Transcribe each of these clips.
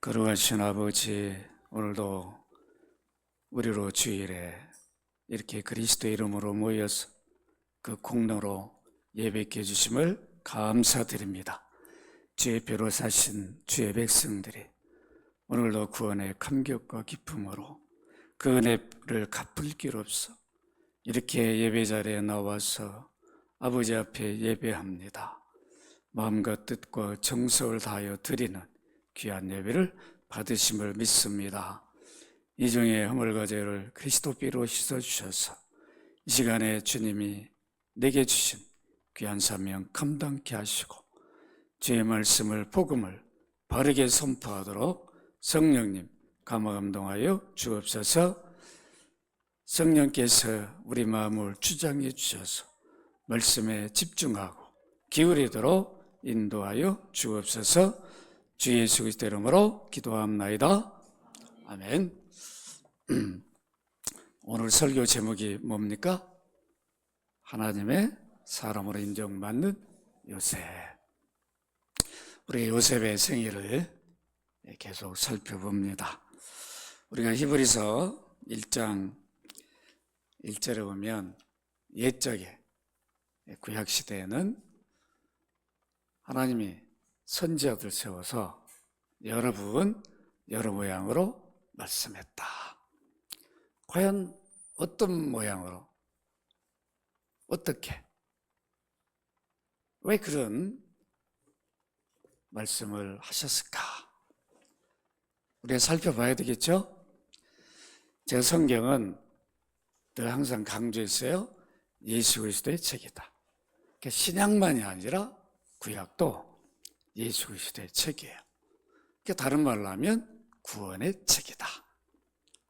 거룩하신 아버지, 오늘도 우리로 주일에 이렇게 그리스도의 이름으로 모여서 그 공로로 예배케 해주심을 감사드립니다. 주의 배로 사신 주의 백성들이 오늘도 구원의 감격과 기쁨으로 그 은혜를 갚을 길 없어 이렇게 예배 자리에 나와서 아버지 앞에 예배합니다. 마음과 뜻과 정성을 다하여 드리는 귀한 예배를 받으심을 믿습니다. 이 중에 허물과 죄를 그리스도 피로 씻어주셔서 이 시간에 주님이 내게 주신 귀한 사명 감당케 하시고 주의 말씀을 복음을 바르게 선포하도록 성령님 감화감동하여 주옵소서. 성령께서 우리 마음을 주장해 주셔서 말씀에 집중하고 기울이도록 인도하여 주옵소서. 주 예수 그리스도 이름으로 기도합나이다. 아멘. 오늘 설교 제목이 뭡니까? 하나님의 사람으로 인정받는 요셉. 우리 요셉의 생애를 계속 살펴봅니다. 우리가 히브리서 1장 1절에 보면 옛적에 구약시대에는 하나님이 선지자들 세워서 여러 부분 여러 모양으로 말씀했다. 과연 어떤 모양으로? 어떻게? 왜 그런 말씀을 하셨을까? 우리가 살펴봐야 되겠죠? 제 성경은 늘 항상 강조했어요. 예수 그리스도의 책이다. 그러니까 신약만이 아니라 구약도 예수 그리스도의 책이에요. 그러니까 다른 말로 하면 구원의 책이다.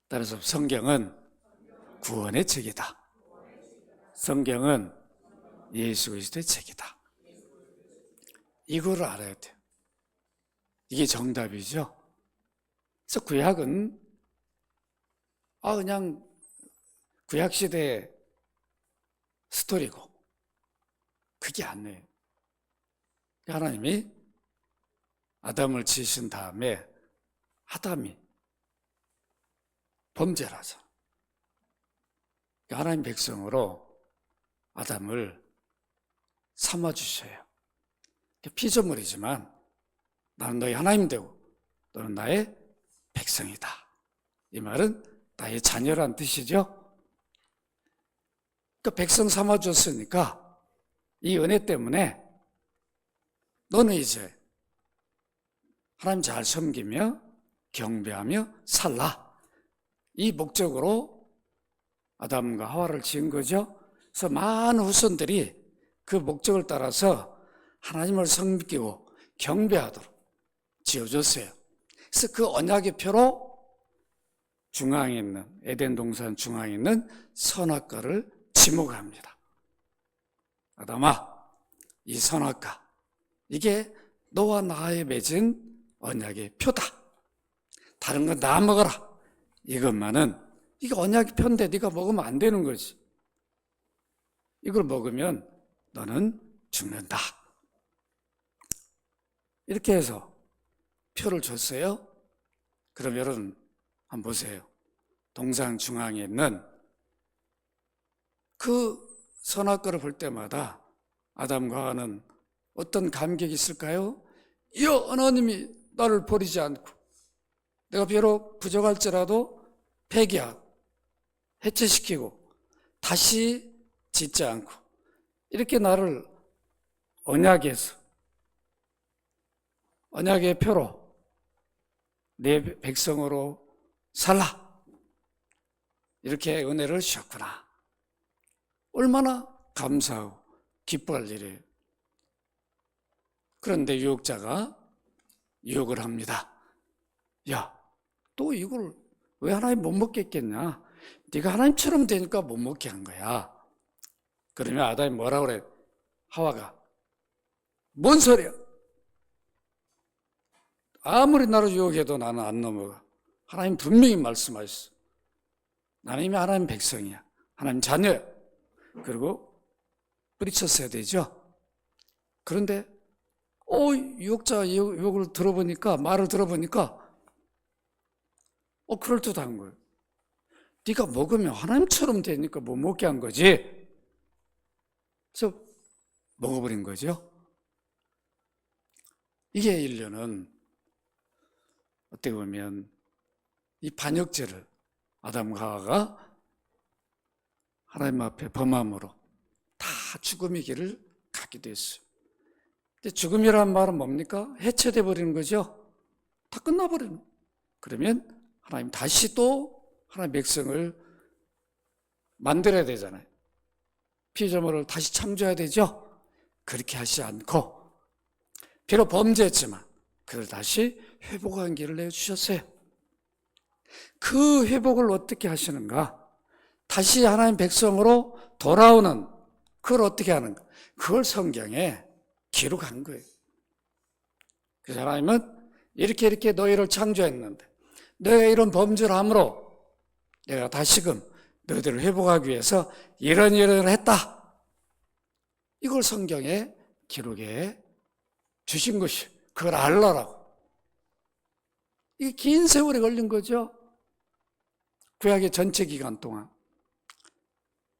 따라서 성경은 구원의 책이다. 성경은 예수 그리스도의 책이다. 이걸 알아야 돼요. 이게 정답이죠. 그래서 구약은 그냥 구약시대의 스토리고 그게 아니에요. 하나님이 아담을 지으신 다음에 아담이 범죄를 하잖아. 하나님 백성으로 아담을 삼아주셔요. 피조물이지만 나는 너희 하나님 되고 너는 나의 백성이다. 이 말은 나의 자녀란 뜻이죠. 그러니까 백성 삼아줬으니까 이 은혜 때문에 너는 이제 하나님 잘 섬기며 경배하며 살라. 이 목적으로 아담과 하와를 지은 거죠. 그래서 많은 후손들이 그 목적을 따라서 하나님을 섬기고 경배하도록 지어줬어요. 그래서 그 언약의 표로 중앙에 있는 에덴 동산 중앙에 있는 선악과를 지목합니다. 아담아, 이 선악과 이게 너와 나의 맺은 언약의 표다. 다른 건 다 먹어라. 이것만은 이게 언약의 표인데 네가 먹으면 안 되는 거지. 이걸 먹으면 너는 죽는다. 이렇게 해서 표를 줬어요. 그럼 여러분 한번 보세요. 동산 중앙에 있는 그 선악과를 볼 때마다 아담과 하와는 어떤 감격이 있을까요? 이여 하나님이 나를 버리지 않고 내가 비록 부족할지라도 폐기하고 해체시키고 다시 짓지 않고 이렇게 나를 언약에서 언약의 표로 내 백성으로 살라. 이렇게 은혜를 주셨구나. 얼마나 감사하고 기뻐할 일이에요. 그런데 유혹자가 유혹을 합니다. 야, 또 이걸 왜 하나님 못 먹겠겠냐? 네가 하나님처럼 되니까 못 먹게 한 거야. 그러면 아담이 뭐라 그래? 하와가 뭔 소리야? 아무리 나를 유혹해도 나는 안 넘어가. 하나님 분명히 말씀하셨어. 나는 이미 하나님 백성이야. 하나님 자녀야. 그리고 뿌리쳤어야 되죠. 그런데 유혹자 유혹을 들어보니까 말을 들어보니까 그럴듯한 거예요. 네가 먹으면 하나님처럼 되니까 못 먹게 한 거지. 그래서 먹어버린 거죠. 이게 인류는 어떻게 보면 이 반역죄를 아담과 하와가 하나님 앞에 범함으로 다 죽음의 길을 가게 됐어요. 근데 죽음이라는 말은 뭡니까? 해체돼 버리는 거죠. 다 끝나버리는. 그러면 하나님 다시 또 하나님 백성을 만들어야 되잖아요. 피조물을 다시 창조해야 되죠. 그렇게 하지 않고 비록 범죄했지만 그를 다시 회복하는 길을 내주셨어요. 그 회복을 어떻게 하시는가? 다시 하나님 백성으로 돌아오는 그걸 어떻게 하는가? 그걸 성경에 기록한 거예요. 그래서 하나님은 이렇게 너희를 창조했는데 너희가 이런 범죄를 함으로 내가 다시금 너희들을 회복하기 위해서 이런 일을 했다. 이걸 성경에 기록해 주신 것이 그걸 알라라고. 이게 긴 세월이 걸린 거죠. 구약의 전체 기간 동안.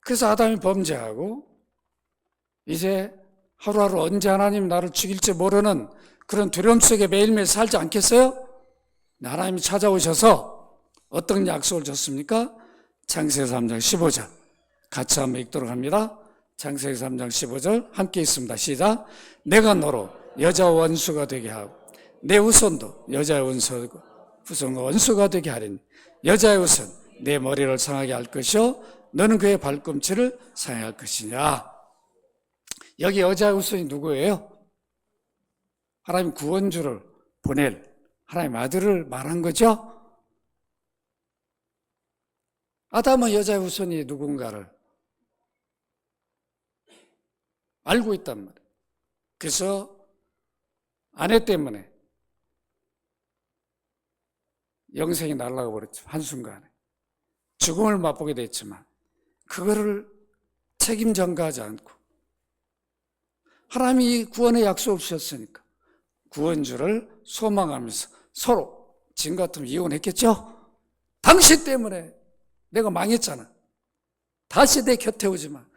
그래서 아담이 범죄하고 이제 하루하루 언제 하나님 나를 죽일지 모르는 그런 두려움 속에 매일매일 살지 않겠어요? 하나님이 찾아오셔서 어떤 약속을 줬습니까? 창세기 3장 15절 같이 한번 읽도록 합니다. 창세기 3장 15절 함께 읽습니다. 시작. 내가 너로 여자 원수가 되게 하고 내 후손도 여자의 후손과 원수가 되게 하리니 여자의 후손 내 머리를 상하게 할 것이요 너는 그의 발꿈치를 상하게 할 것이냐. 여기 여자의 후손이 누구예요? 하나님 구원주를 보낼 하나님 아들을 말한 거죠. 아담은 여자의 후손이 누군가를 알고 있단 말이에요. 그래서 아내 때문에 영생이 날아가 버렸죠. 한순간에. 죽음을 맛보게 됐지만 그거를 책임 전가하지 않고 하나님이 구원의 약속을 주셨으니까 구원주를 소망하면서 서로 지금 같으면 이혼했겠죠? 당신 때문에 내가 망했잖아. 다시 내 곁에 오지만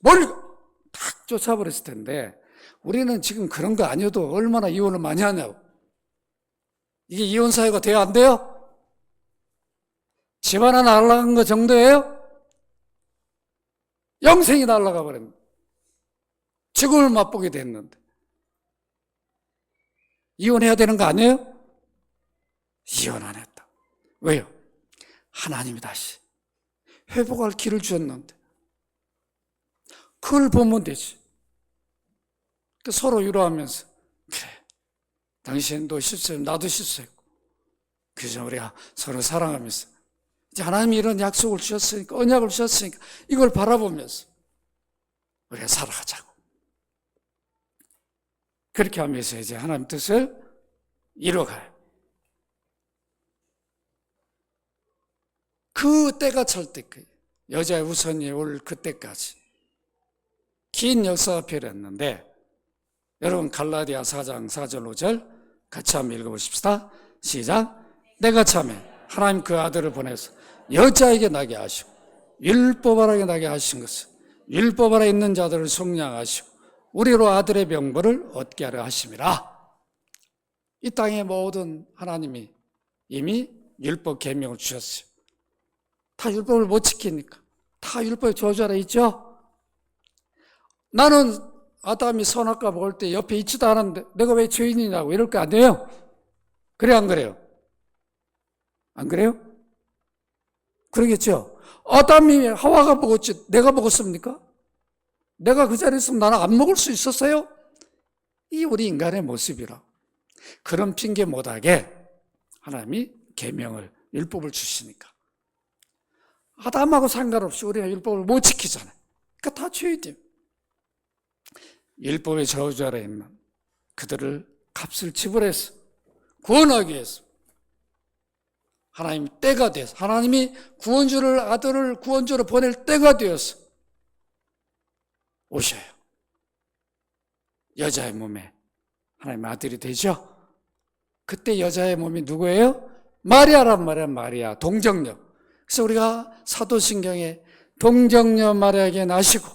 멀리 탁 쫓아버렸을 텐데 우리는 지금 그런 거 아니어도 얼마나 이혼을 많이 하냐고. 이게 이혼 사유가 돼야 안 돼요? 집 하나 날아간 거 정도예요? 영생이 날아가 버렸네. 죽음을 맛보게 됐는데 이혼해야 되는 거 아니에요? 이혼 안 했다. 왜요? 하나님이 다시 회복할 길을 주었는데 그걸 보면 되지. 서로 위로하면서 그래 당신도 실수했고 나도 실수했고 그래서 우리가 서로 사랑하면서 이제 하나님이 이런 약속을 주셨으니까 언약을 주셨으니까 이걸 바라보면서 우리가 살아가자고. 그렇게 하면서 이제 하나님 뜻을 이뤄가요. 그 때가 찰 때까지 여자의 후손이 올 그때까지 긴 역사가 필요했는데 여러분 갈라디아 4장 4절 5절 같이 한번 읽어보십시다. 시작. 내가 참에 하나님 그 아들을 보내서 여자에게 나게 하시고 율법 아래에 나게 하신 것은 율법 아래 있는 자들을 속량하시고 우리로 아들의 명분을 얻게 하려 하심이라. 이 땅의 모든 하나님이 이미 율법 계명을 주셨어요. 다 율법을 못 지키니까 다 율법의 저주 아래 있죠. 나는 아담이 선악과 먹을 때 옆에 있지도 않았는데 내가 왜 죄인이냐고 이럴 거 아니에요? 그래 안 그래요? 안 그래요? 그러겠죠. 아담이 하와가 먹었지 내가 먹었습니까? 내가 그 자리에 있으면 나는 안 먹을 수 있었어요? 이 우리 인간의 모습이라. 그런 핑계 못하게 하나님이 계명을 율법을 주시니까 아담하고 상관없이 우리가 율법을 못 지키잖아요. 그러니까 다 죄인이에요. 율법의 저주 아래 있는 그들을 값을 지불해서 구원하기 위해서 하나님 때가 돼서 하나님이 구원주를 아들을 구원주로 보낼 때가 되어서 오셔요. 여자의 몸에 하나님 아들이 되죠. 그때 여자의 몸이 누구예요? 마리아란 말이야, 마리아. 동정녀. 그래서 우리가 사도신경에 동정녀 마리아에게 나시고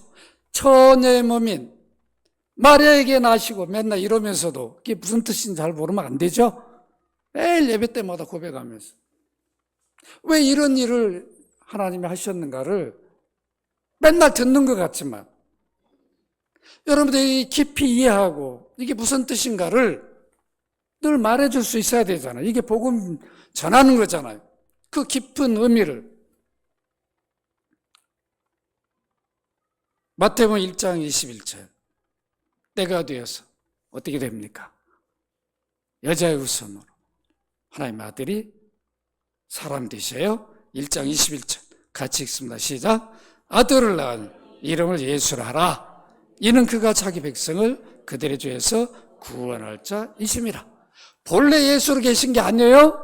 처녀의 몸인 마리아에게 나시고 맨날 이러면서도 그게 무슨 뜻인지 잘 모르면 안 되죠? 매일 예배 때마다 고백하면서 왜 이런 일을 하나님이 하셨는가를 맨날 듣는 것 같지만 여러분들이 깊이 이해하고 이게 무슨 뜻인가를 늘 말해줄 수 있어야 되잖아요. 이게 복음 전하는 거잖아요. 그 깊은 의미를. 마태복음 1장 21절 때가 되어서 어떻게 됩니까? 여자의 후손으로 하나님의 아들이 사람 되셔요. 1장 21절 같이 읽습니다. 시작. 아들을 낳은 이름을 예수라 하라. 이는 그가 자기 백성을 그들의 죄에서 구원할 자이심이라. 본래 예수로 계신 게 아니에요.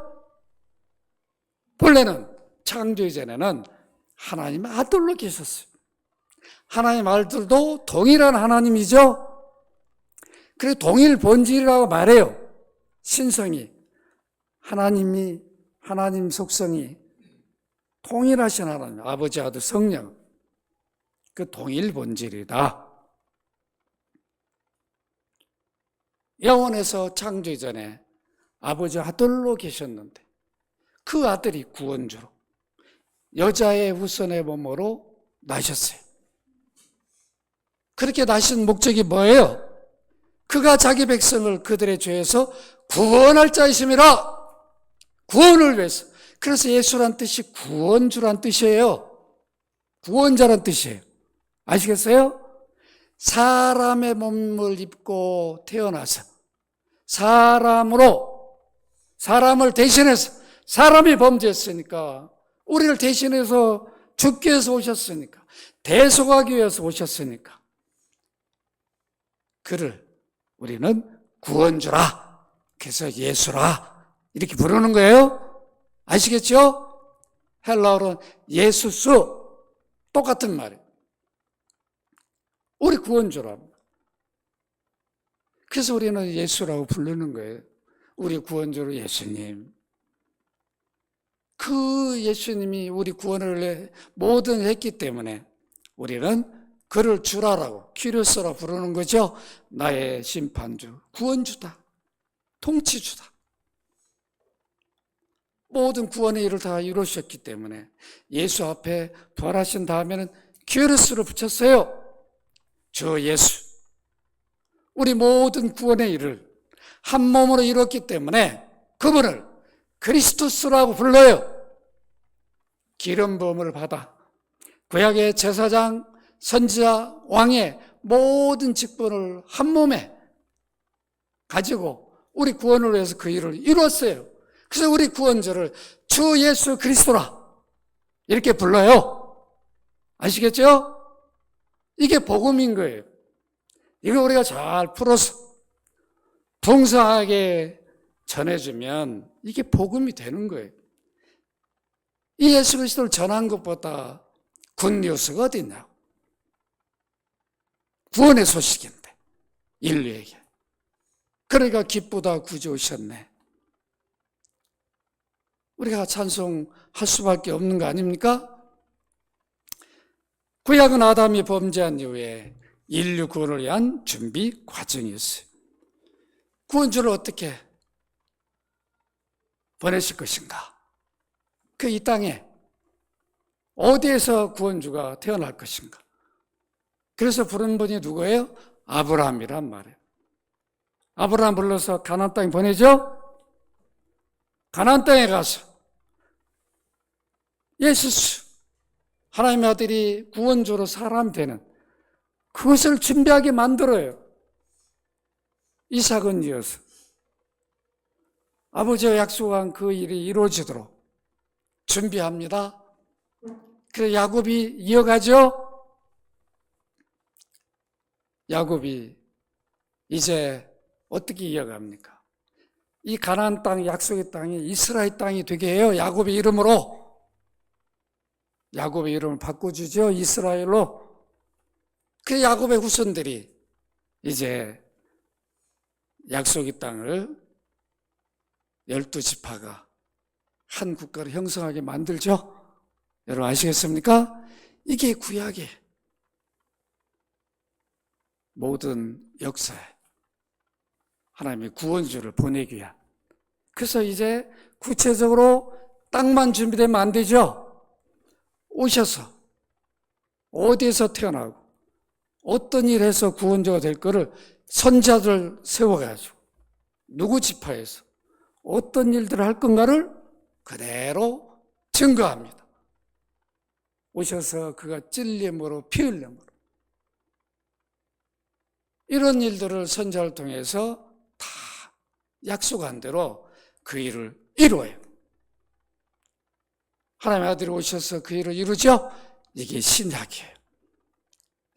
본래는 창조 이전에는 하나님의 아들로 계셨어요. 하나님 아들도 동일한 하나님이죠. 그래서 동일 본질이라고 말해요. 신성이 하나님 속성이 동일하신 하나님, 아버지, 아들, 성령, 그 동일 본질이다. 영원에서 창조 이전에 아버지 아들로 계셨는데 그 아들이 구원주로 여자의 후손의 몸으로 나셨어요. 그렇게 나신 목적이 뭐예요? 그가 자기 백성을 그들의 죄에서 구원할 자이심이라. 구원을 위해서. 그래서 예수란 뜻이 구원주란 뜻이에요. 구원자란 뜻이에요. 아시겠어요? 사람의 몸을 입고 태어나서 사람을 대신해서 사람이 범죄했으니까 우리를 대신해서 죽기 위해서 오셨으니까 대속하기 위해서 오셨으니까 그를 우리는 구원주라. 그래서 예수라 이렇게 부르는 거예요. 아시겠죠? 헬라어로는 예수스 똑같은 말이에요. 우리 구원주라. 그래서 우리는 예수라고 부르는 거예요. 우리 구원주로 예수님. 그 예수님이 우리 구원을 모든 했기 때문에 우리는 그를 주라라고 kyrios라 부르는 거죠. 나의 심판주, 구원주다, 통치주다. 모든 구원의 일을 다 이루셨기 때문에 예수 앞에 부활하신 다음에는 kyrios를 붙였어요. 저 예수. 우리 모든 구원의 일을 한 몸으로 이뤘기 때문에 그분을 그리스도스라고 불러요. 기름 부음을 받아 구약의 제사장, 선지자, 왕의 모든 직분을 한 몸에 가지고 우리 구원을 위해서 그 일을 이루었어요. 그래서 우리 구원자를 주 예수 그리스도라 이렇게 불러요. 아시겠죠? 이게 복음인 거예요. 이거 우리가 잘 풀어서 풍성하게 전해주면 이게 복음이 되는 거예요. 이 예수 그리스도를 전한 것보다 굿뉴스가 어디 있냐고. 구원의 소식인데 인류에게. 그러니까 기쁘다 구주 오셨네. 우리가 찬송할 수밖에 없는 거 아닙니까? 구약은 아담이 범죄한 이후에 인류 구원을 위한 준비 과정이었어요. 구원주를 어떻게 보내실 것인가? 그 이 땅에 어디에서 구원주가 태어날 것인가? 그래서 부른 분이 누구예요? 아브라함이란 말이에요. 아브라함 불러서 가나안 땅에 보내죠? 가나안 땅에 가서 예수 하나님의 아들이 구원주로 사람 되는 그것을 준비하게 만들어요. 이삭은 이어서 아버지가 약속한 그 일이 이루어지도록 준비합니다. 그래서 야곱이 이어가죠. 야곱이 이제 어떻게 이어갑니까? 이 가나안 땅, 약속의 땅이 이스라엘 땅이 되게 해요. 야곱의 이름으로. 야곱의 이름을 바꿔주죠. 이스라엘로. 그 야곱의 후손들이 이제 약속의 땅을 12지파가 한 국가를 형성하게 만들죠. 여러분 아시겠습니까? 이게 구약의 모든 역사에 하나님의 구원주를 보내기 위한. 그래서 이제 구체적으로 땅만 준비되면 안 되죠. 오셔서 어디에서 태어나고 어떤 일 해서 구원자가 될 거를 선자들 세워가지고 누구 지파에서 어떤 일들을 할 건가를 그대로 증거합니다. 오셔서 그가 찔림으로 피 흘림으로 이런 일들을 선자를 통해서 다 약속한 대로 그 일을 이루어요. 하나님의 아들이 오셔서 그 일을 이루죠. 이게 신약이에요.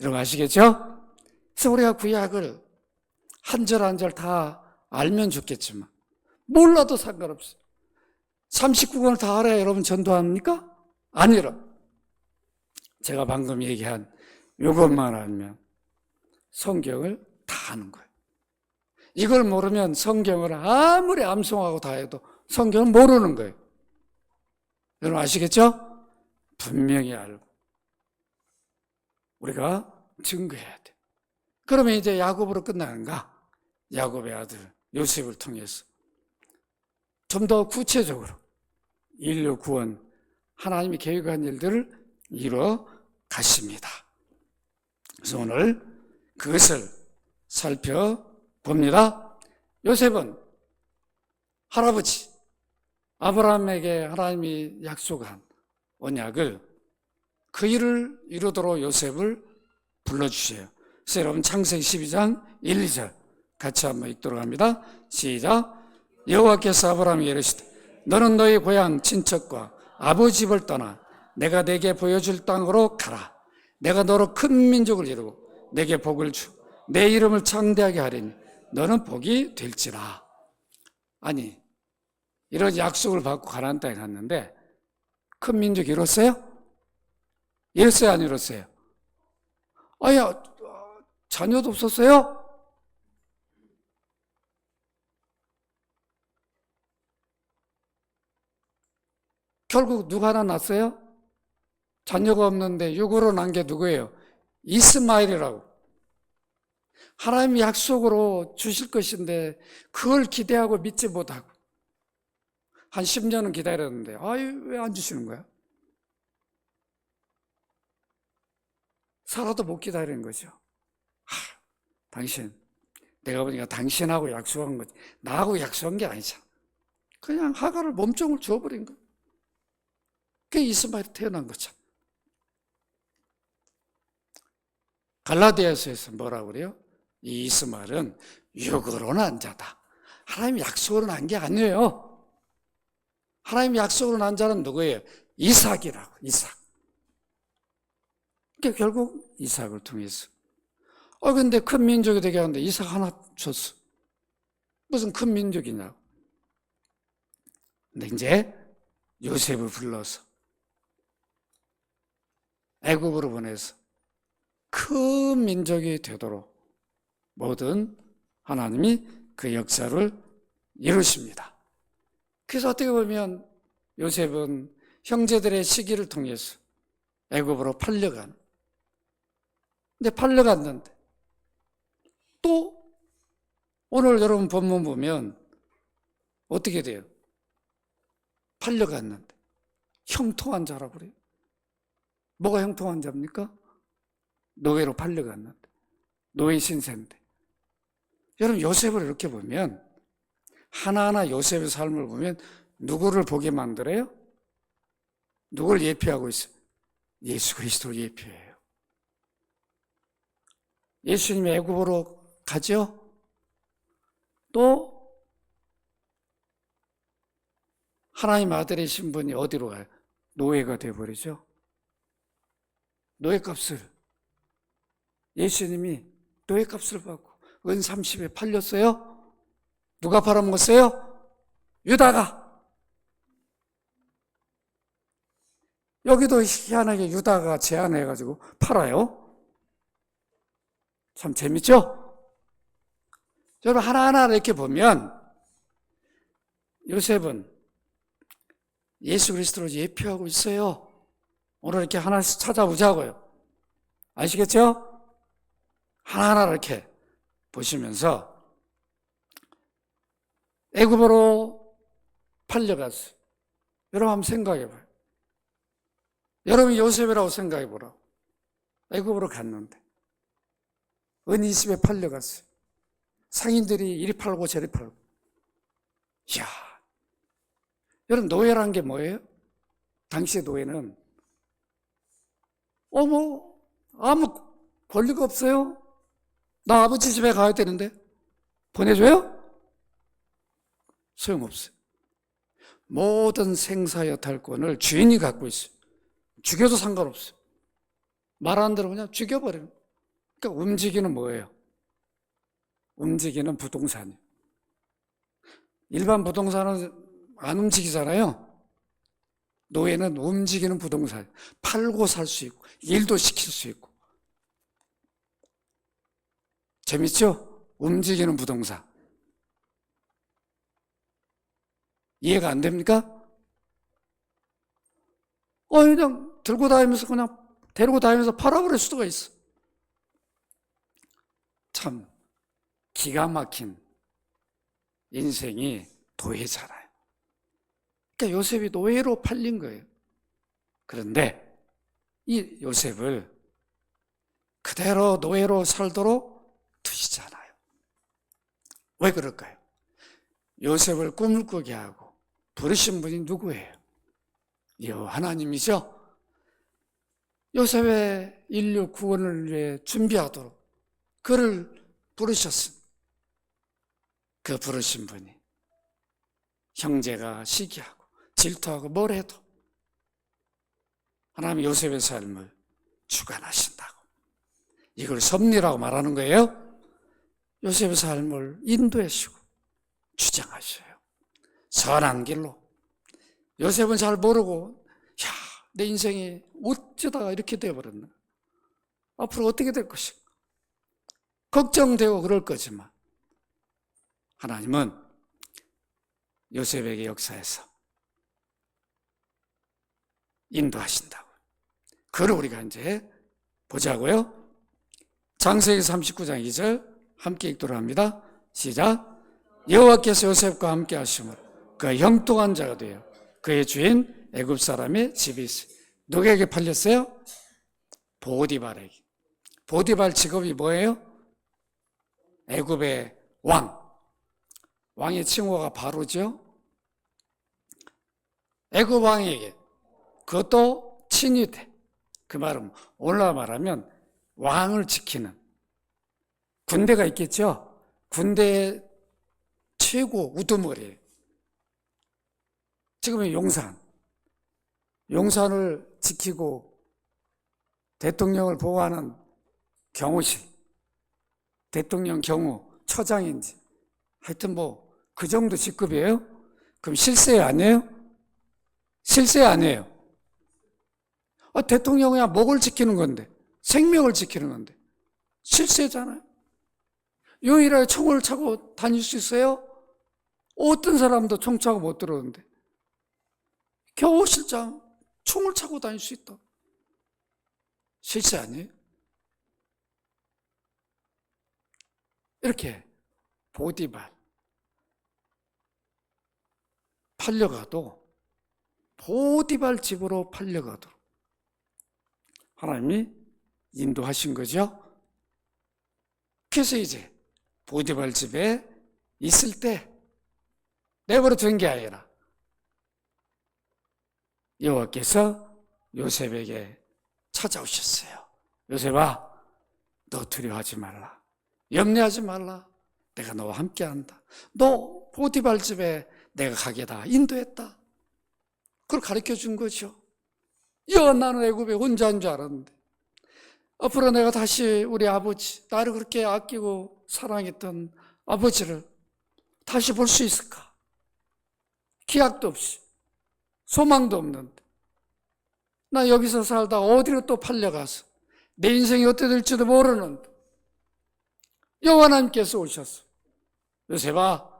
여러분 아시겠죠? 그래서 우리가 구약을 한 절 한 절 다 알면 좋겠지만 몰라도 상관없어요. 39권을 다 알아야 여러분 전도합니까? 아니라 제가 방금 얘기한 이것만 알면 성경을 다 아는 거예요. 이걸 모르면 성경을 아무리 암송하고 다 해도 성경을 모르는 거예요. 여러분 아시겠죠? 분명히 알고 우리가 증거해야 돼. 그러면 이제 야곱으로 끝나는가? 야곱의 아들 요셉을 통해서 좀 더 구체적으로 인류 구원 하나님이 계획한 일들을 이루어 가십니다. 그래서 오늘 그것을 살펴봅니다. 요셉은 할아버지 아브라함에게 하나님이 약속한 언약을 그 일을 이루도록 요셉을 불러주세요. 그래서 여러분 창세기 12장 1, 2절 같이 한번 읽도록 합니다. 시작. 여호와께서 아브라함에게 이르시되 너는 너희 고향 친척과 아버지 집을 떠나 내가 내게 보여줄 땅으로 가라. 내가 너로 큰 민족을 이루고 내게 복을 주 내 이름을 창대하게 하리니 너는 복이 될지라. 아니 이런 약속을 받고 가나안 땅에 갔는데 큰 민족 이뤘어요? 이뤘어요? 안 이뤘어요? 아야 자녀도 없었어요? 결국 누가 하나 낳았어요? 자녀가 없는데 육으로 난 게 누구예요? 이스마엘이라고. 하나님이 약속으로 주실 것인데 그걸 기대하고 믿지 못하고 한 10년은 기다렸는데 왜 안 주시는 거야? 살아도 못 기다리는 거죠. 당신, 내가 보니까 당신하고 약속한 거지 나하고 약속한 게 아니잖아. 그냥 하가를 몸종을 줘버린 거야. 그게 이스마엘이 태어난 거잖아. 갈라디아서에서 뭐라고 그래요? 이 이스마엘은 육으로 난 자다. 하나님이 약속으로 난 게 아니에요. 하나님이 약속으로 난 자는 누구예요? 이삭이라고. 이삭. 그러니까 결국 이삭을 통해서 근데 큰 민족이 되게 하는데 이삭 하나 줬어. 무슨 큰 민족이냐고. 근데 이제 요셉을 불러서 애굽으로 보내서 큰 민족이 되도록 모든 하나님이 그 역사를 이루십니다. 그래서 어떻게 보면 요셉은 형제들의 시기를 통해서 애굽으로 팔려간. 근데 팔려갔는데 또 오늘 여러분 본문 보면 어떻게 돼요? 팔려갔는데 형통한 자라고 그래요. 뭐가 형통한 자입니까? 노예로 팔려갔는데 노예 신세인데. 여러분 요셉을 이렇게 보면 하나하나 요셉의 삶을 보면 누구를 보게 만들어요? 누굴 예표하고 있어요? 예수 그리스도를 예표해요. 예수님이 애굽으로 가죠? 또 하나님 아들이신 분이 어디로 가요? 노예가 되어버리죠. 노예값을 예수님이 노예값을 받고 은 30에 팔렸어요? 누가 팔아먹었어요? 유다가. 여기도 희한하게 유다가 제안해가지고 팔아요. 참 재밌죠? 여러분 하나하나 이렇게 보면 요셉은 예수 그리스도로 예표하고 있어요. 오늘 이렇게 하나씩 찾아보자고요. 아시겠죠? 하나하나 이렇게 보시면서 애굽으로 팔려갔어요. 여러분 한번 생각해봐요. 여러분이 요셉이라고 생각해보라고. 애굽으로 갔는데 은 20에 팔려갔어요. 상인들이 이리 팔고 저리 팔고. 이야, 여러분 노예란 게 뭐예요? 당시의 노예는 아무 권리가 없어요. 나 아버지 집에 가야 되는데 보내줘요? 소용없어요. 모든 생사여탈권을 주인이 갖고 있어요. 죽여도 상관없어요. 말하는 대로 그냥 죽여버려요. 그러니까 움직이는 뭐예요? 움직이는 부동산이에요. 일반 부동산은 안 움직이잖아요. 노예는 움직이는 부동산, 팔고 살 수 있고 일도 시킬 수 있고. 재밌죠? 움직이는 부동산. 이해가 안 됩니까? 그냥 들고 다니면서 그냥 데리고 다니면서 팔아버릴 수가 있어. 참 기가 막힌 인생이 노예잖아요. 그러니까 요셉이 노예로 팔린 거예요. 그런데 이 요셉을 그대로 노예로 살도록 두시지 않아요. 왜 그럴까요? 요셉을 꿈을 꾸게 하고 부르신 분이 누구예요? 여호와 하나님이죠. 요셉의 인류 구원을 위해 준비하도록 그를 부르셨습니다. 그 부르신 분이 형제가 시기하고 질투하고 뭘 해도 하나님 요셉의 삶을 주관하신다고. 이걸 섭리라고 말하는 거예요. 요셉의 삶을 인도하시고 주장하셔요. 선한 길로. 요셉은 잘 모르고 내 인생이 어쩌다가 이렇게 되어버렸나. 앞으로 어떻게 될 것인가. 걱정되고 그럴 거지만 하나님은 요셉에게 역사에서 인도하신다고. 그걸 우리가 이제 보자고요. 창세기 39장 2절 함께 읽도록 합니다. 시작. 여호와께서 요셉과 함께 하심으로 그가 형통한 자가 되어 그의 주인 애굽 사람의 집에 있어요. 누구에게 팔렸어요? 보디발에게. 보디발 직업이 뭐예요? 애굽의 왕. 왕의 칭호가 바로죠. 애굽 왕에게. 그것도 친위 돼. 그 말은 오늘날 말하면 왕을 지키는 군대가 있겠죠. 군대의 최고 우두머리예요. 지금은 용산을 지키고 대통령을 보호하는 경호실, 대통령 경호처장인지 하여튼 그 정도 직급이에요. 그럼 실세 아니에요? 실세 아니에요. 대통령이야 목을 지키는 건데, 생명을 지키는 건데 실세잖아요. 유일하게 총을 차고 다닐 수 있어요? 어떤 사람도 총 차고 못 들어오는데 경호실장 총을 차고 다닐 수 있다. 실세 아니에요? 이렇게 보디발 팔려가도 보디발 집으로 팔려가도록 하나님이 인도하신 거죠. 그래서 이제 보디발 집에 있을 때 내버려 둔 게 아니라 여호와께서 요셉에게 찾아오셨어요. 요셉아, 너 두려워하지 말라. 염려하지 말라. 내가 너와 함께한다. 너 보디발 집에 내가 가게 다 인도했다. 그걸 가르쳐 준 거죠. 나는 애굽에 혼자인 줄 알았는데 앞으로 내가 다시 우리 아버지, 나를 그렇게 아끼고 사랑했던 아버지를 다시 볼 수 있을까? 기약도 없이 소망도 없는데 나 여기서 살다 어디로 또 팔려가서 내 인생이 어떻게 될지도 모르는데 여호와 하나님께서 오셨어. 요셉아,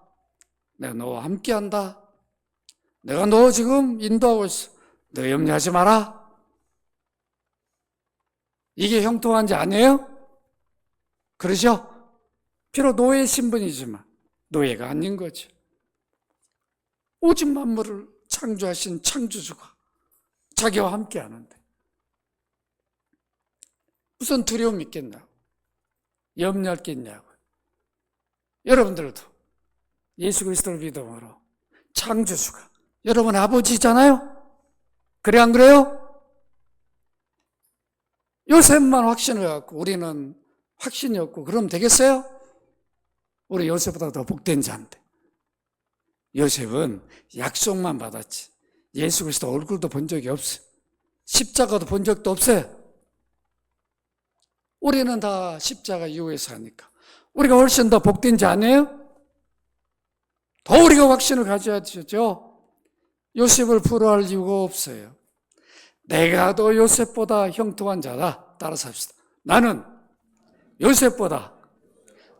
내가 너와 함께한다. 내가 너 지금 인도하고 있어. 너 염려하지 마라. 이게 형통한 자 아니에요? 그러죠? 비록 노예 신분이지만 노예가 아닌 거죠. 오직 만물을 창조하신 창조주가 자기와 함께 하는데 무슨 두려움이 있겠냐고, 염려할 게 있냐고. 여러분들도 예수 그리스도를 믿음으로 창조주가 여러분 아버지잖아요? 그래 안 그래요? 요셉만 확신을 갖고 우리는 확신이 없고 그러면 되겠어요? 우리 요셉보다 더 복된 자인데. 요셉은 약속만 받았지 예수 그리스도 얼굴도 본 적이 없어요. 십자가도 본 적도 없어요. 우리는 다 십자가 이후에 사니까 우리가 훨씬 더 복된 자 아니에요? 더 우리가 확신을 가져야 되죠. 요셉을 부러워할 이유가 없어요. 내가 더 요셉보다 형통한 자다. 따라서 합시다. 나는 요셉보다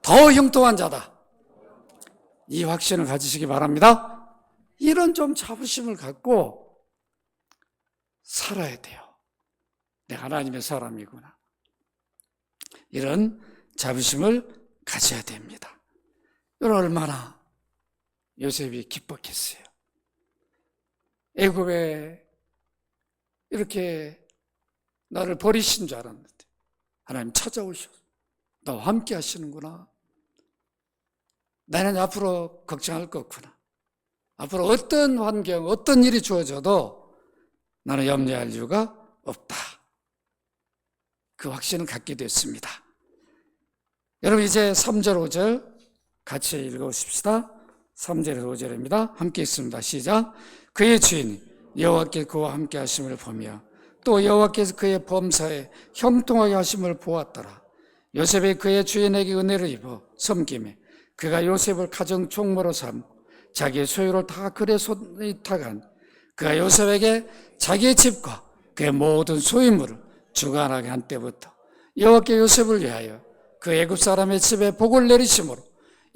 더 형통한 자다. 이 확신을 가지시기 바랍니다. 이런 좀 자부심을 갖고 살아야 돼요. 내가 하나님의 사람이구나. 이런 자부심을 가져야 됩니다. 여러분 얼마나 요셉이 기뻤겠어요. 애굽에 이렇게 나를 버리신 줄 알았는데 하나님 찾아오셔서 나와 함께 하시는구나. 나는 앞으로 걱정할 거 없구나. 앞으로 어떤 환경, 어떤 일이 주어져도 나는 염려할 이유가 없다. 그 확신을 갖게 됐습니다. 여러분 이제 3절 5절 같이 읽어보십시다. 3절에서 5절입니다. 함께 읽습니다. 시작. 그의 주인이 여호와께 그와 함께 하심을 보며 또 여호와께서 그의 범사에 형통하게 하심을 보았더라. 요셉이 그의 주인에게 은혜를 입어 섬김에 그가 요셉을 가정 총무로 삼고 자기의 소유를 다 그의 손에 위탁한 그가 요셉에게 자기의 집과 그의 모든 소유물을 주관하게 한 때부터 여호와께 요셉을 위하여 그 애굽 사람의 집에 복을 내리심으로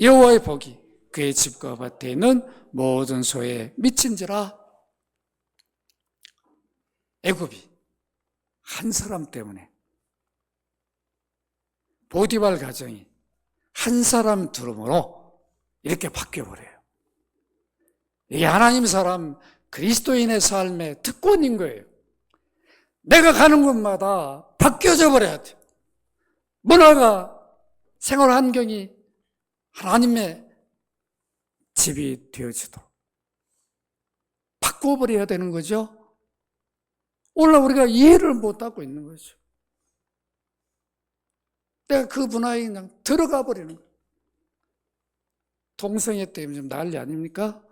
여호와의 복이 그의 집과 밭에 있는 모든 소에 미친지라. 애굽이 한 사람 때문에 보디발 가정이 한 사람 두름으로 이렇게 바뀌어버려요. 이게 하나님 사람 그리스도인의 삶의 특권인 거예요. 내가 가는 곳마다 바뀌어져 버려야 돼요. 문화가, 생활 환경이 하나님의 집이 되어지도록 바꿔버려야 되는 거죠. 오늘 우리가 이해를 못하고 있는 거죠. 내가 그 문화에 그냥 들어가 버리는 거예요. 동성애 때문에 좀 난리 아닙니까?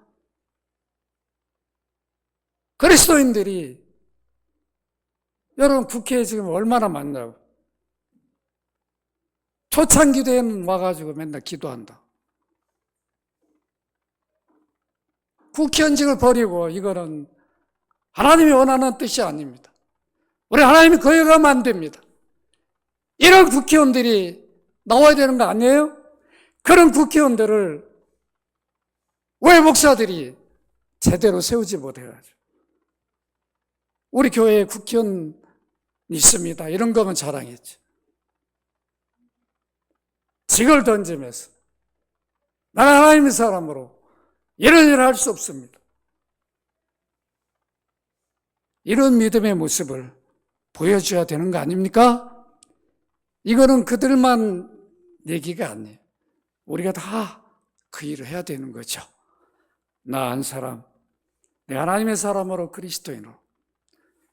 그리스도인들이 여러분 국회에 지금 얼마나 많냐고. 초창기대에는 와가지고 맨날 기도한다. 국회의원직을 버리고 이거는 하나님이 원하는 뜻이 아닙니다. 우리 하나님이 거기 가면 안 됩니다. 이런 국회의원들이 나와야 되는 거 아니에요? 그런 국회의원들을 왜 목사들이 제대로 세우지 못해가지고 우리 교회에 국회의원 있습니다. 이런 거면 자랑했지. 직을 던지면서 나는 하나님의 사람으로 이런 일을 할 수 없습니다. 이런 믿음의 모습을 보여줘야 되는 거 아닙니까? 이거는 그들만 얘기가 아니에요. 우리가 다 그 일을 해야 되는 거죠. 나 한 사람, 내 하나님의 사람으로 그리스도인으로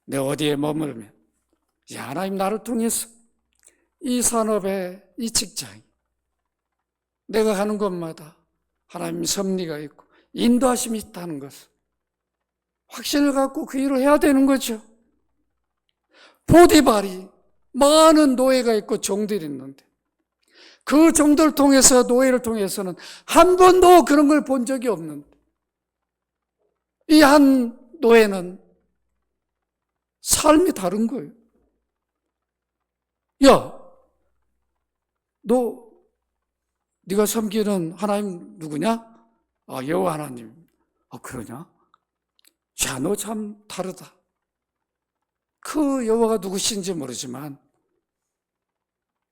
내 어디에 머물면 이 하나님 나를 통해서 이 산업에 이 직장에 내가 가는 곳마다 하나님의 섭리가 있고 인도하심이 있다는 것을 확신을 갖고 그 일을 해야 되는 거죠. 보디발이 많은 노예가 있고 종들이 있는데 그 종들을 통해서 노예를 통해서는 한 번도 그런 걸 본 적이 없는데 이 한 노예는 삶이 다른 거예요. 야, 네가 섬기는 하나님 누구냐? 아, 여호와 하나님. 아, 그러냐? 야, 너 참 다르다. 그 여호와가 누구신지 모르지만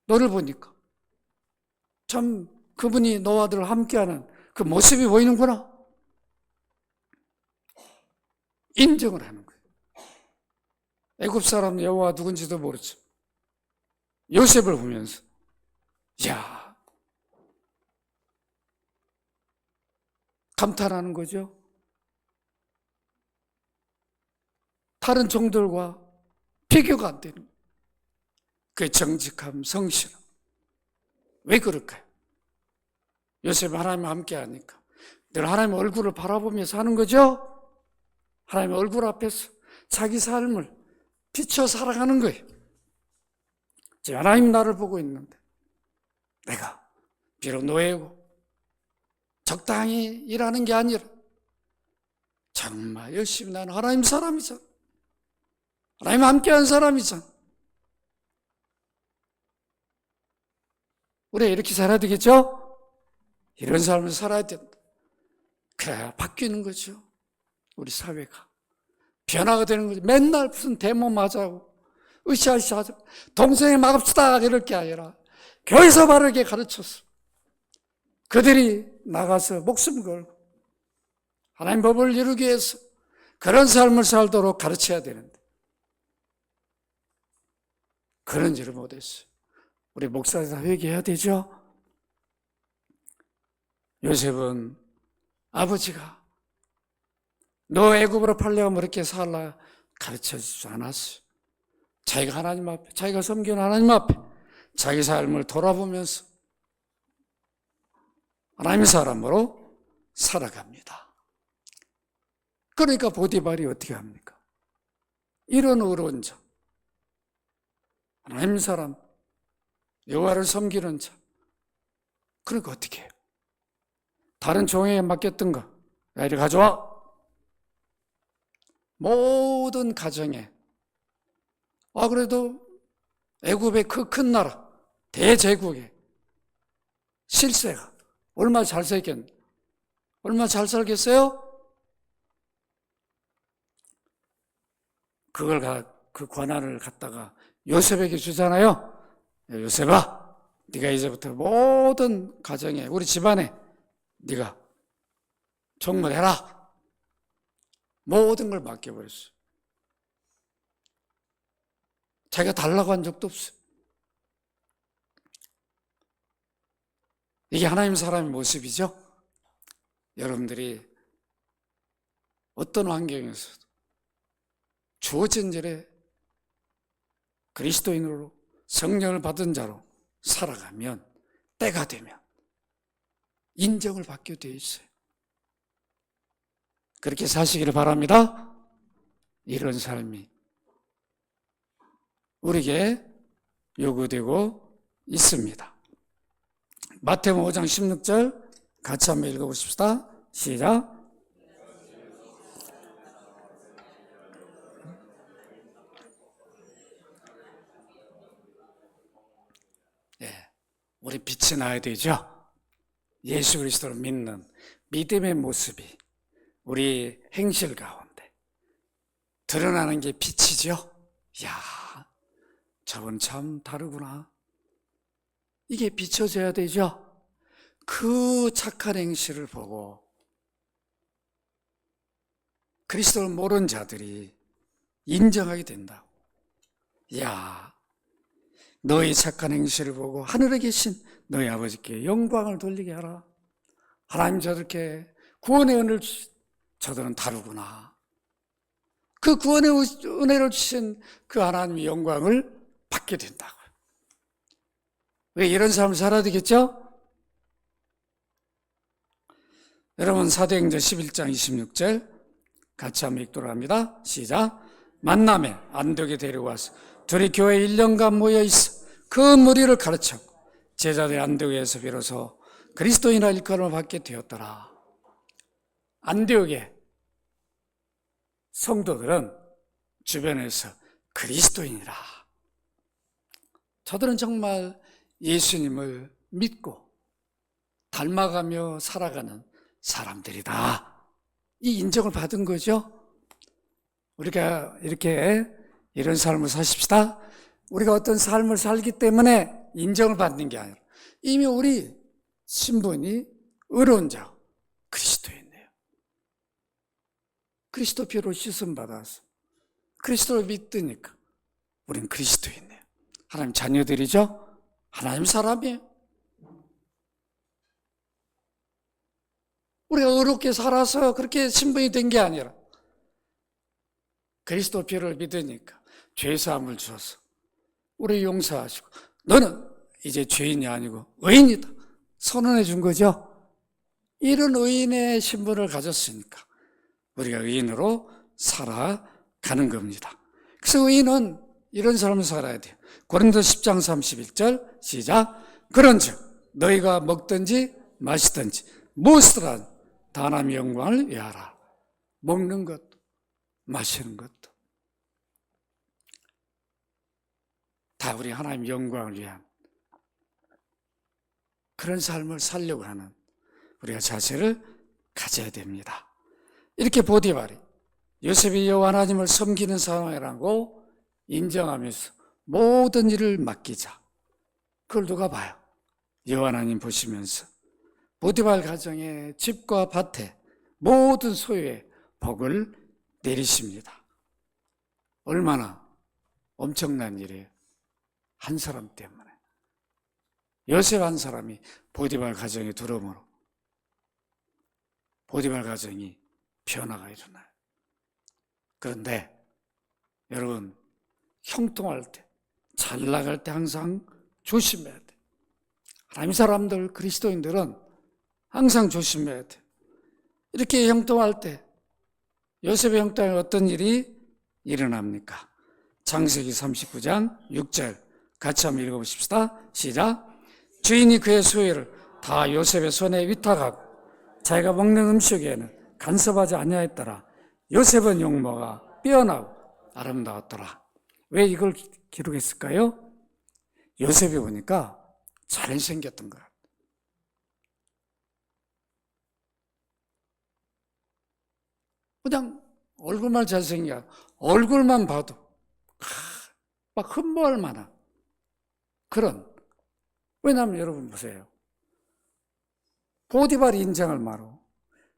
너를 보니까 참 그분이 너와 늘 함께하는 그 모습이 보이는구나. 인정을 하는 거예요. 애굽 사람 여호와 누군지도 모르죠. 요셉을 보면서 야, 감탄하는 거죠. 다른 종들과 비교가 안 되는 거예요. 그 정직함, 성실. 왜 그럴까요? 요셉은 하나님과 함께 하니까 늘 하나님의 얼굴을 바라보며 사는 거죠. 하나님의 얼굴 앞에서 자기 삶을 비춰 살아가는 거예요. 지금 하나님 나를 보고 있는데 내가 비록 노예고 적당히 일하는 게 아니라 정말 열심히 나는 하나님 사람이잖아. 하나님 함께한 사람이잖아. 우리가 이렇게 살아야 되겠죠? 이런 삶을 살아야 된다. 그래야 바뀌는 거죠. 우리 사회가. 변화가 되는 거죠. 맨날 무슨 데모 맞아고 으쌰으쌰 하자. 동성애 막읍시다 이럴 게 아니라 교회에서 바르게 가르쳤어. 그들이 나가서 목숨 걸고 하나님 법을 이루기 위해서 그런 삶을 살도록 가르쳐야 되는데 그런 일을 못했어요. 우리 목사들 다 회개해야 되죠? 요셉은 아버지가 너 애굽으로 팔려가면 이렇게 살라 가르쳐주지 않았어요. 자기가 하나님 앞에, 자기가 섬기는 하나님 앞에 자기 삶을 돌아보면서 하나님의 사람으로 살아갑니다. 그러니까 보디발이 어떻게 합니까? 이런 어려운 자, 하나님 사람, 여호와를 섬기는 자, 그러니까 어떻게 해요? 다른 종에게 맡겼던 거, 야, 이리 가져와. 모든 가정에, 그래도 애굽의 그 큰 나라, 대제국의 실세가 얼마나 잘 살겠네. 얼마나 잘 살겠어요? 그 권한을 갖다가 요셉에게 주잖아요. 요셉아, 네가 이제부터 모든 가정에, 우리 집안에 네가 종무해라. 모든 걸 맡겨버렸어요. 자기가 달라고 한 적도 없어요. 이게 하나님 사람의 모습이죠. 여러분들이 어떤 환경에서도 주어진 일에 그리스도인으로 성령을 받은 자로 살아가면 때가 되면 인정을 받게 되어 있어요. 그렇게 사시기를 바랍니다. 이런 삶이 우리에게 요구되고 있습니다. 마태복음 5장 16절 같이 한번 읽어보십시다. 시작. 우리 빛이 나야 되죠. 예수 그리스도를 믿는 믿음의 모습이 우리 행실 가운데 드러나는 게 빛이죠. 야, 저건 참 다르구나. 이게 비춰져야 되죠. 그 착한 행실을 보고 그리스도를 모르는 자들이 인정하게 된다고. 야, 너희 착한 행실을 보고 하늘에 계신 너희 아버지께 영광을 돌리게 하라. 하나님 저렇게 구원의 은혜를 주신 저들은 다르구나. 그 구원의 은혜를 주신 그 하나님의 영광을 받게 된다고요. 왜 이런 삶을 살아야 되겠죠? 여러분 사도행전 11장 26절 같이 한번 읽도록 합니다. 시작. 만남에 안디옥에 데려와서 둘이 교회 1년간 모여 있어 그 무리를 가르쳤고 제자들의 안디옥에서 비로소 그리스도인이라 일컬음을 받게 되었더라. 안디옥의 성도들은 주변에서 그리스도인이라. 저들은 정말 예수님을 믿고 닮아가며 살아가는 사람들이다. 이 인정을 받은 거죠. 우리가 이렇게 이런 삶을 사십시다. 우리가 어떤 삶을 살기 때문에 인정을 받는 게 아니라 이미 우리 신분이 의로운 자, 그리스도인이에요. 그리스도 피로 씻음 받아서 그리스도를 믿으니까 우린 그리스도인이에요. 하나님 자녀들이죠? 하나님 사람이에요. 우리가 의롭게 살아서 그렇게 신분이 된 게 아니라 그리스도 피를 믿으니까 죄사함을 주셔서 우리 용서하시고 너는 이제 죄인이 아니고 의인이다 선언해 준 거죠. 이런 의인의 신분을 가졌으니까 우리가 의인으로 살아가는 겁니다. 그래서 의인은 이런 삶을 살아야 돼요. 고린도서 10장 31절 시작. 그런즉 너희가 먹든지 마시든지 무엇을 하든 다 하나님의 영광을 위하라. 먹는 것도 마시는 것도 다 우리 하나님의 영광을 위한 그런 삶을 살려고 하는 우리가 자세를 가져야 됩니다. 이렇게 보디발이 요셉이 여호와 하나님을 섬기는 상황이라고 인정하면서 모든 일을 맡기자. 그걸 누가 봐요? 여호와 하나님 보시면서 보디발 가정의 집과 밭에 모든 소유에 복을 내리십니다. 얼마나 엄청난 일이에요. 한 사람 때문에. 요셉 한 사람이 보디발 가정에 들어오므로 보디발 가정이 변화가 일어나요. 그런데 여러분 형통할 때, 잘 나갈 때 항상 조심해야 돼. 하나님 사람들, 그리스도인들은 항상 조심해야 돼. 이렇게 형통할 때 요셉의 형통에 어떤 일이 일어납니까? 창세기 39장 6절 같이 한번 읽어보십시다. 시작. 주인이 그의 소유를 다 요셉의 손에 위탁하고 자기가 먹는 음식에는 간섭하지 아니하였더라. 요셉은 용모가 빼어나고 아름다웠더라. 왜 이걸 기록했을까요? 요셉이 보니까 잘생겼던 거야. 그냥 얼굴만 잘생겨. 얼굴만 봐도 막 흠모할 만한 그런. 왜냐하면 여러분 보세요. 보디발 인정할 마로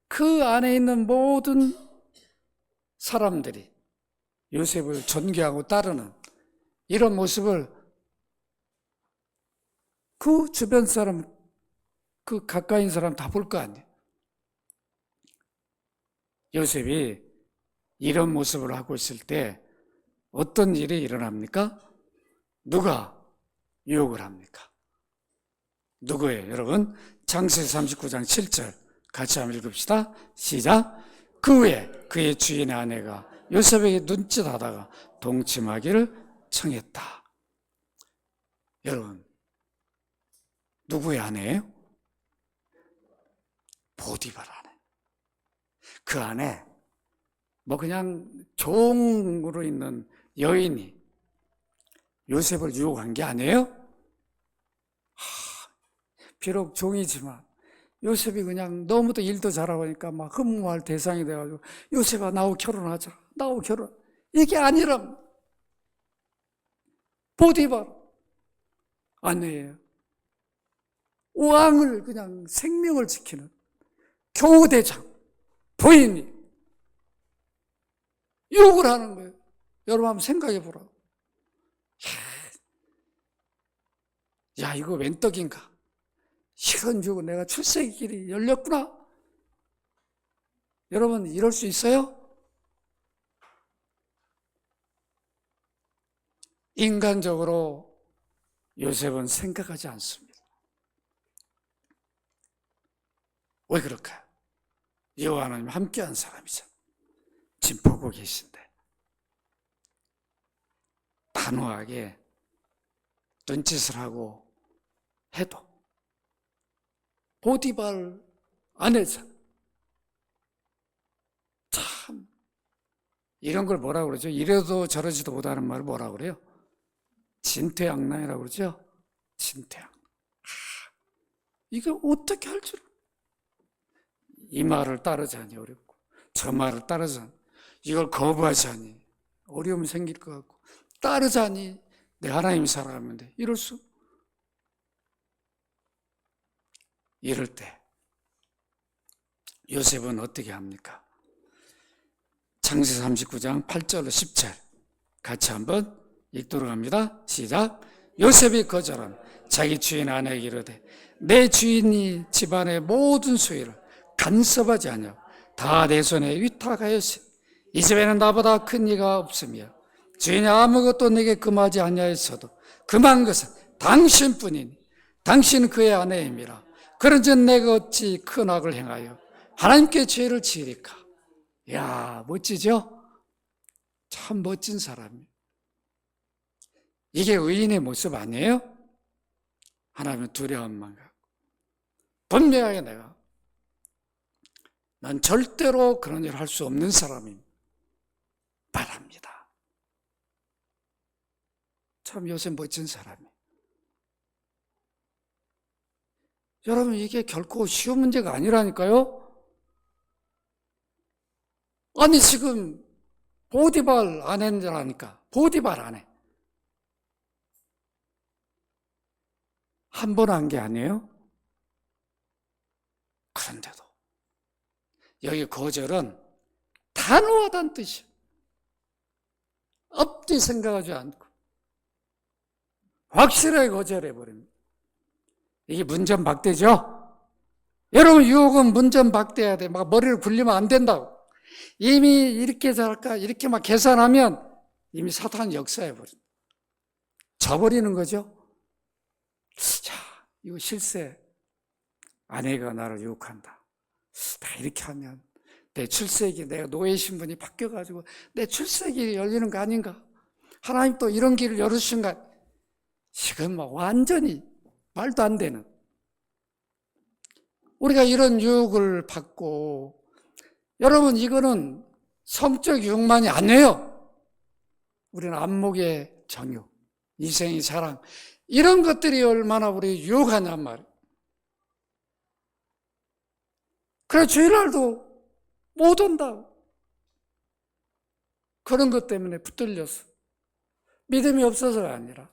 그 안에 있는 모든 사람들이 요셉을 존경하고 따르는 이런 모습을 그 주변 사람, 그 가까이 있는 사람 다 볼 거 아니에요. 요셉이 이런 모습을 하고 있을 때 어떤 일이 일어납니까? 누가 유혹을 합니까? 누구예요? 여러분 창세기 39장 7절 같이 한번 읽읍시다. 시작. 그 후에 그의 주인의 아내가 요셉에게 눈짓하다가 동침하기를 청했다. 여러분 누구의 아내예요? 보디발 아내. 그 안에 뭐 그냥 종으로 있는 여인이 요셉을 유혹한 게 아니에요? 비록 종이지만 요셉이 그냥 너무도 일도 잘하고 하니까 막 흠모할 대상이 돼가지고 요셉아 나하고 결혼하자. 나하고 결혼. 이게 아니라 보디발 아내예요. 왕을 그냥 생명을 지키는 교대장 부인이 욕을 하는 거예요. 여러분 한번 생각해 보라고. 야 이거 웬 떡인가. 이런 주고 내가 출세의 길이 열렸구나. 여러분 이럴 수 있어요? 인간적으로 요셉은 생각하지 않습니다. 왜 그럴까요? 여호와 하나님 함께한 사람이죠. 지금 보고 계신데 단호하게 눈짓을 하고 해도 보디발 아내자 참 이런 걸 뭐라고 그러죠? 이래도 저러지도 못하는 말을 뭐라고 그래요? 진퇴양난이라고 그러죠? 진퇴양. 이거 어떻게 할 줄? 이 말을 따르자니 어렵고 저 말을 따르자니 이걸 거부하자니 어려움 생길 것 같고, 따르자니 내 하나님 사랑하면 돼. 이럴 수? 이럴 때 요셉은 어떻게 합니까? 창세기 39장 8절로 10절 같이 한번 읽도록 합니다. 시작. 요셉이 거절함 자기 주인 아내에게 이르되 내 주인이 집안의 모든 소유를 간섭하지 않냐고 다 내 손에 위탁하였으니 이 집에는 나보다 큰 이가 없으며 주인이 아무것도 내게 금하지 아니하였어도 금한 것은 당신뿐이니 당신은 그의 아내임이라. 그런즉 내가 어찌 큰 악을 행하여 하나님께 죄를 지으리까. 이야, 멋지죠? 참 멋진 사람이에요. 이게 의인의 모습 아니에요? 하나님은 두려움만 갖고 분명하게 난 절대로 그런 일을 할 수 없는 사람입니다. 말합니다. 참 요새 멋진 사람이에요. 여러분, 이게 결코 쉬운 문제가 아니라니까요. 아니 지금 보디발 아내라니까. 보디발 아내 한 번 한 게 아니에요? 그런데도 여기 거절은 단호하다는 뜻이에요. 앞뒤 생각하지 않고 확실하게 거절해버립니다. 이게 문전박대죠? 여러분, 유혹은 문전박대해야 돼. 막 머리를 굴리면 안 된다고. 이미 이렇게 잘할까 이렇게 막 계산하면 이미 사탄 역사해버린다. 져버리는 거죠. 자, 이거 실세. 아내가 나를 유혹한다. 다 이렇게 하면 내 출세기, 내가 노예 신분이 바뀌어가지고 내 출세기 열리는 거 아닌가? 하나님 또 이런 길을 열으신가? 지금 막 완전히 말도 안 되는. 우리가 이런 유혹을 받고, 여러분, 이거는 성적 유혹만이 아니에요. 우리는 안목의 정욕, 이생의 사랑, 이런 것들이 얼마나 우리 유혹하냔 말이에요. 그래, 주일날도 못 온다. 그런 것 때문에 붙들려서. 믿음이 없어서가 아니라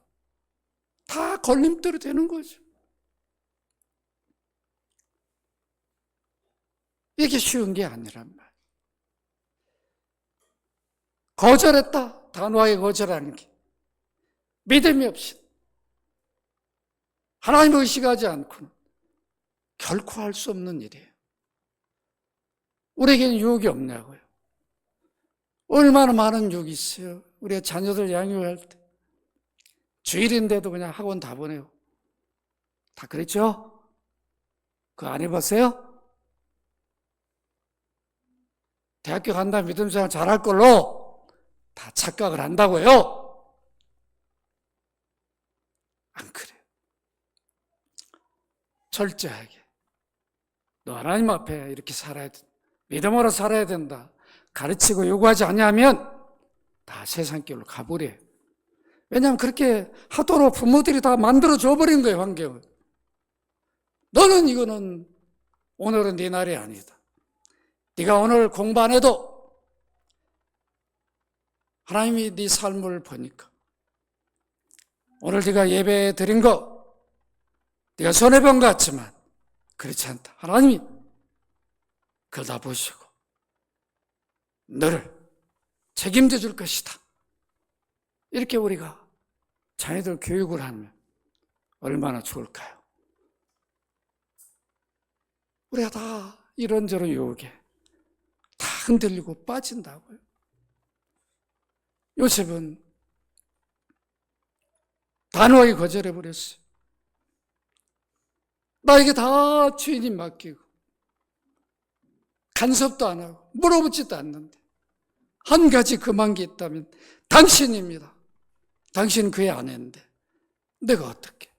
다 걸림돌이 되는 거죠. 이게 쉬운 게 아니란 말이에요. 거절했다. 단호하게 거절하는 게. 믿음이 없이. 하나님을 의식하지 않고는 결코 할 수 없는 일이에요. 우리에게는 유혹이 없냐고요. 얼마나 많은 유혹이 있어요. 우리가 자녀들 양육할 때. 주일인데도 그냥 학원 다 보내고. 다 그랬죠? 그거 안 해봤어요? 대학교 간다 믿음생활 잘할 걸로 다 착각을 한다고요? 안 그래요. 철저하게. 너 하나님 앞에 이렇게 살아야 된다. 믿음으로 살아야 된다. 가르치고 요구하지 않냐면 다 세상 길로 가버려요. 왜냐하면 그렇게 하도록 부모들이 다 만들어줘 버린 거예요, 환경을. 너는 이거는 오늘은 네 날이 아니다. 네가 오늘 공부 안 해도 하나님이 네 삶을 보니까 오늘 네가 예배 드린 거 네가 손해본 것 같지만 그렇지 않다. 하나님이 그걸 다 보시고 너를 책임져 줄 것이다. 이렇게 우리가 자녀들 교육을 하면 얼마나 좋을까요? 우리가 다 이런저런 유혹에 다 흔들리고 빠진다고요. 요셉은 단호하게 거절해버렸어요. 나에게 다 주인이 맡기고 간섭도 안 하고 물어보지도 않는데 한 가지 금한 게 있다면 당신입니다. 당신은 그의 아내인데 내가 어떻게?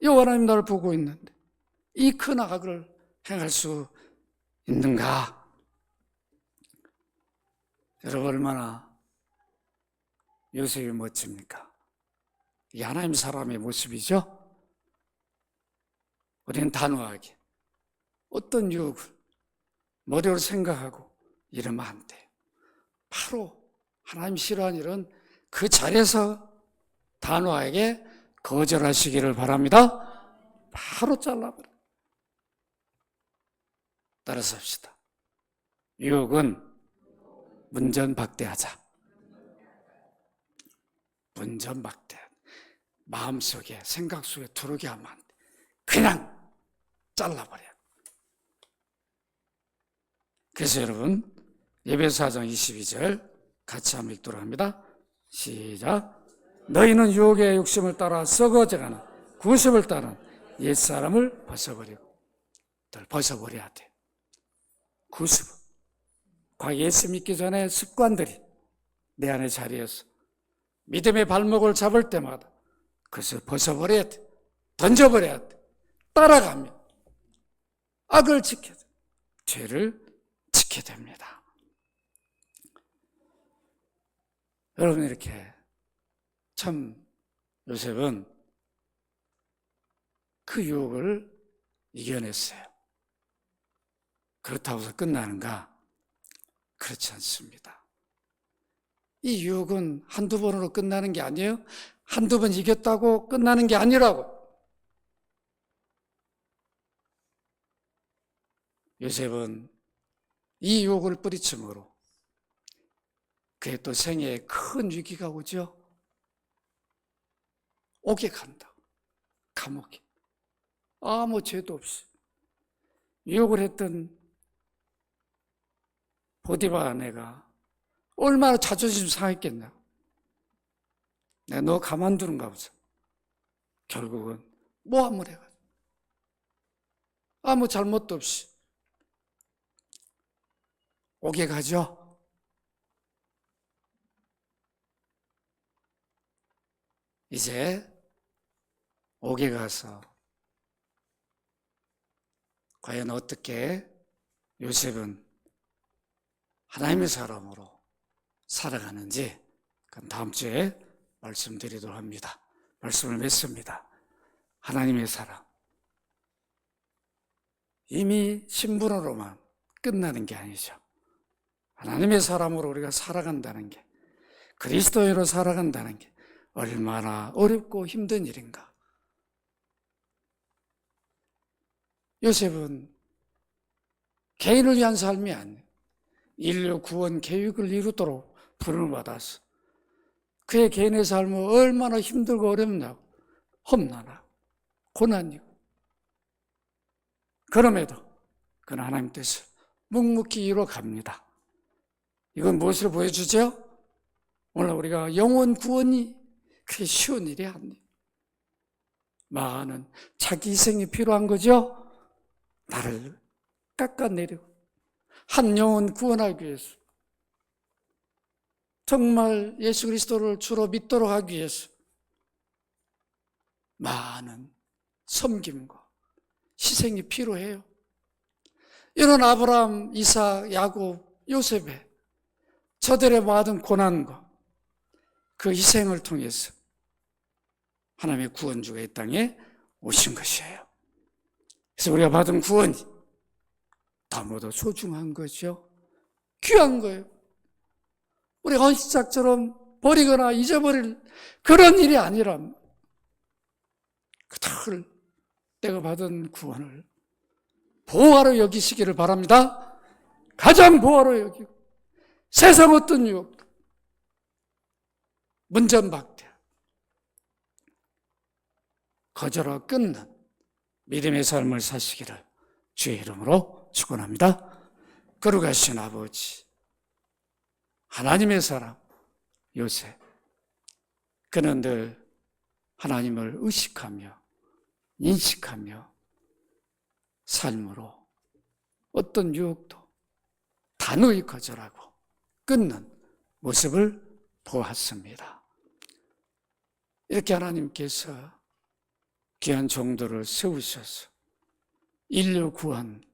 여호와 하나님 나를 보고 있는데 이 큰 악을 행할 수 있는가? 여러분, 얼마나 요셉이 멋집니까? 이 하나님 사람의 모습이죠? 우리는 단호하게 어떤 유혹을 머리로 생각하고 이러면 안 돼요. 바로 하나님 싫어하는 일은 그 자리에서 단호하게 거절하시기를 바랍니다. 바로 잘라버려. 따라서 합시다. 유혹은 문전박대하자. 문전박대. 마음속에, 생각 속에 들어오게 하면 안 돼. 그냥 잘라버려. 그래서 여러분, 에베소 4장 22절 같이 한번 읽도록 합니다. 시작. 너희는 유혹의 욕심을 따라 썩어져가는 구습을 따른 옛사람을 벗어버리고, 벗어버려야 돼. 구습. 과거 예수 믿기 전에 습관들이 내 안에 자리해서 믿음의 발목을 잡을 때마다 그것을 벗어버려야 돼. 던져버려야 돼. 따라가면 악을 지켜야 돼. 죄를 지켜야 됩니다. 여러분, 이렇게 참 요셉은 그 유혹을 이겨냈어요. 그렇다고 해서 끝나는가? 그렇지 않습니다. 이 유혹은 한두 번으로 끝나는 게 아니에요. 한두 번 이겼다고 끝나는 게 아니라고. 요셉은 이 유혹을 뿌리침으로 그의 또 생애에 큰 위기가 오죠. 옥에 간다. 감옥에. 아무 죄도 없이 유혹을 했던 보디바 아내가 얼마나 자존심 상했겠냐. 내가 너 가만두는가 보자. 결국은 모함을 해가지고 아무 잘못도 없이 옥에 가죠. 이제 옥에 가서 과연 어떻게 요셉은 하나님의 사람으로 살아가는지 그건 다음 주에 말씀드리도록 합니다. 말씀을 맺습니다. 하나님의 사람. 이미 신분으로만 끝나는 게 아니죠. 하나님의 사람으로 우리가 살아간다는 게, 그리스도인으로 살아간다는 게 얼마나 어렵고 힘든 일인가. 요셉은 개인을 위한 삶이 아니에요. 인류 구원 계획을 이루도록 부름을 받았어. 그의 개인의 삶은 얼마나 힘들고 어렵냐고, 험난하고 고난이고. 그럼에도 그는 하나님 뜻을 묵묵히 이루어갑니다. 이건 무엇을 보여주죠? 오늘 우리가 영혼 구원이 그렇게 쉬운 일이 아니에요. 많은 자기 희생이 필요한 거죠. 나를 깎아내리고 한 영혼 구원하기 위해서, 정말 예수 그리스도를 주로 믿도록 하기 위해서 많은 섬김과 희생이 필요해요. 이런 아브라함, 이삭, 야곱, 요셉의 저들의 받은 고난과 그 희생을 통해서 하나님의 구원주가 이 땅에 오신 것이에요. 그래서 우리가 받은 구원이 너무도 소중한 거죠. 귀한 거예요. 우리가 헌시작처럼 버리거나 잊어버릴 그런 일이 아니라 그들 내가 받은 구원을 보화로 여기시기를 바랍니다. 가장 보화로 여기고 세상 어떤 유혹도 문전박대 거절하고 끊는 믿음의 삶을 사시기를 주의 이름으로 축원합니다. 거룩하신 아버지, 하나님의 사람 요셉, 그는 늘 하나님을 의식하며 인식하며 삶으로 어떤 유혹도 단호히 거절하고 끊는 모습을 보았습니다. 이렇게 하나님께서 귀한 종들을 세우셔서 인류 구원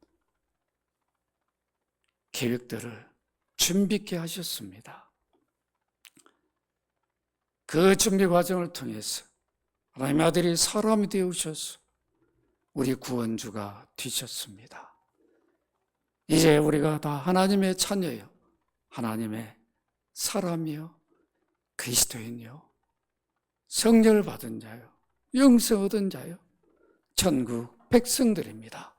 계획들을 준비케 하셨습니다. 그 준비 과정을 통해서 하나님의 아들이 사람이 되어오셔서 우리 구원주가 되셨습니다. 이제 이제 우리가 다 하나님의 자녀요, 하나님의 사람이요, 그리스도인이요, 성령을 받은 자요, 영생 얻은 자요, 천국 백성들입니다.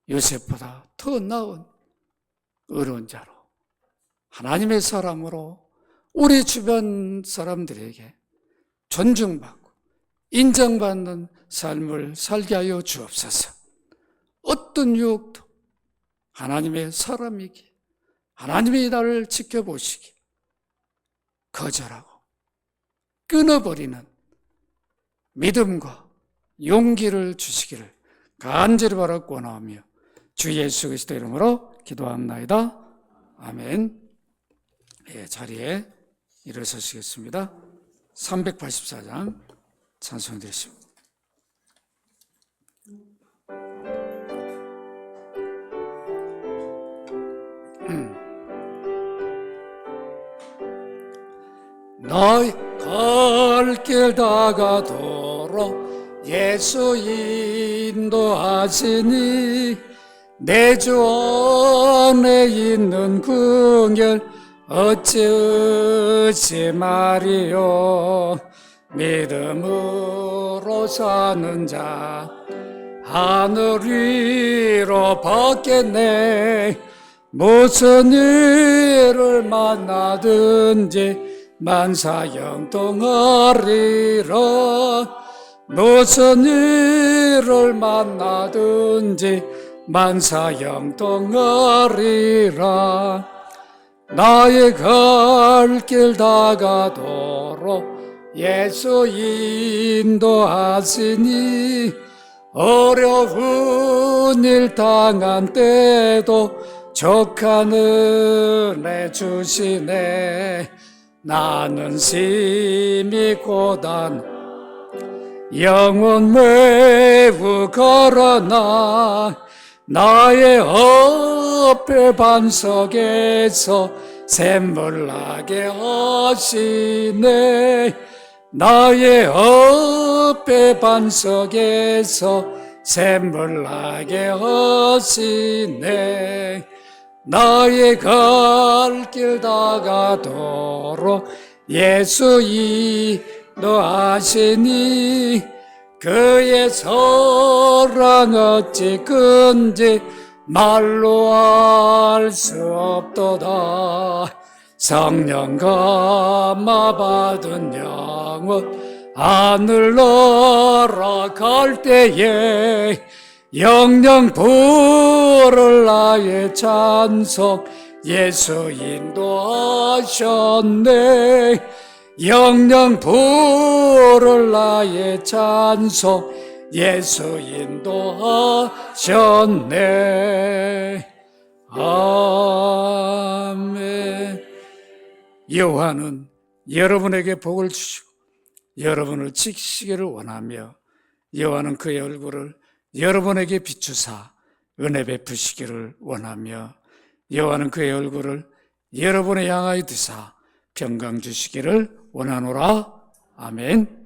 요셉보다 더 나은 의로운 자로, 하나님의 사람으로 우리 주변 사람들에게 존중받고 인정받는 삶을 살게 하여 주옵소서. 어떤 유혹도 하나님의 사람이기, 하나님의 나를 지켜보시기 거절하고 끊어버리는 믿음과 용기를 주시기를 간절히 바라고 원하오며 주 예수 그리스도 이름으로 기도합나이다. 아멘. 예, 자리에 일어서시겠습니다. 384장 찬송 드리십니다. 너희 갈 길 다가도록 예수 인도하시니 내 주 안에 있는 긍휼 어찌 의심하리요. 믿음으로 사는 자 하늘 위로 받겠네. 무슨 일을 만나든지 만사형통하리라. 무슨 일을 만나든지 만사형통하리라. 나의 갈 길 다가도록 예수 인도하시니 어려운 일 당한 때도 족한 은혜 주시네. 나는 심히 고단 영혼 매우 걸어나 나의 어깨 반석에서 샘물 나게 하시네. 나의 어깨 반석에서 샘물 나게 하시네. 나의 갈 길 다가도록 예수 인도하시니 그의 사랑 어찌 큰지 말로 알 수 없도다. 성령 감화 받은 영혼 하늘 날아갈 때에 영영 부를 나의 찬송 예수 인도하셨네. 영영 부를 나의 찬송 예수 인도하셨네. 아멘. 여호와는 여러분에게 복을 주시고 여러분을 지키시기를 원하며 여호와는 그의 얼굴을 여러분에게 비추사 은혜 베푸시기를 원하며 여호와는 그의 얼굴을 여러분에 향하여 드사 평강 주시기를 원하노라. 아멘.